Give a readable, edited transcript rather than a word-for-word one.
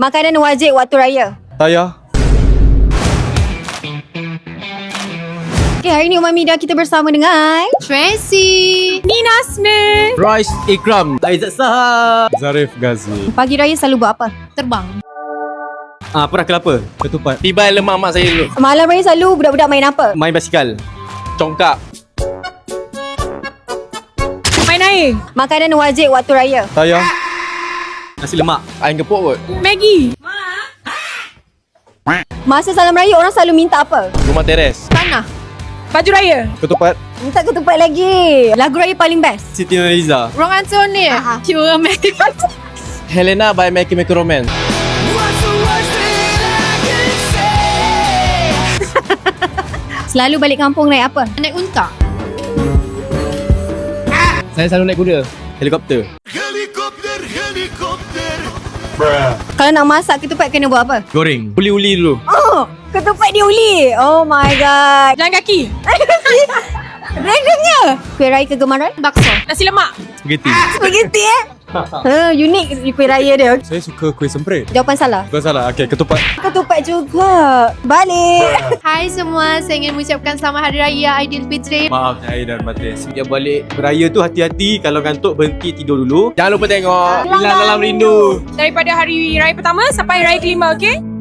Makanan wajib waktu raya. Saya. Okay, hari ni Umar Mida kita bersama dengan Tracy, Nina Smith. Royce Ikram, Aizat Saha, Zarif Ghazi. Pagi raya selalu buat apa? terbang. Perah kelapa, Ketupat. tibai lemak mak saya dulu. Malam raya selalu budak-budak main apa? Main basikal, congkak, Main air. Makanan wajib waktu raya. Saya. nasi lemak, ayam gepuk kot. Maggi. Masa salam raya orang selalu minta apa? Rumah teres, Tanah. Baju raya. Ketupat. Minta ketupat lagi. Lagu raya paling best. Siti Nurhaliza, Rong Anthony. Cuma Maggie. Helena by Make Make Romance. Selalu balik kampung naik apa? Naik unta. Saya selalu naik kuda, helikopter. Kalau nak masak ketupat kena buat apa? Goreng, uli-uli dulu. Oh, ketupat diuli. Oh my god. Jalan kaki. Randomnya. Kuih raya kegemaran? Bakso. Nasi lemak. Spaghetti. Spaghetti unik kuih raya dia. Saya suka kuih semprit. Jawapan salah. Bukan salah. Okay, ketupat. Ketupat juga. Balik. Hai semua, saya ingin mengucapkan selamat Hari Raya Aidilfitri. Maaf saya dan batin. Sejak balik beraya tu hati-hati. Kalau ngantuk berhenti tidur dulu. Jangan lupa tengok Hilang Dalam Rindu. Daripada hari raya pertama sampai raya kelima, okey?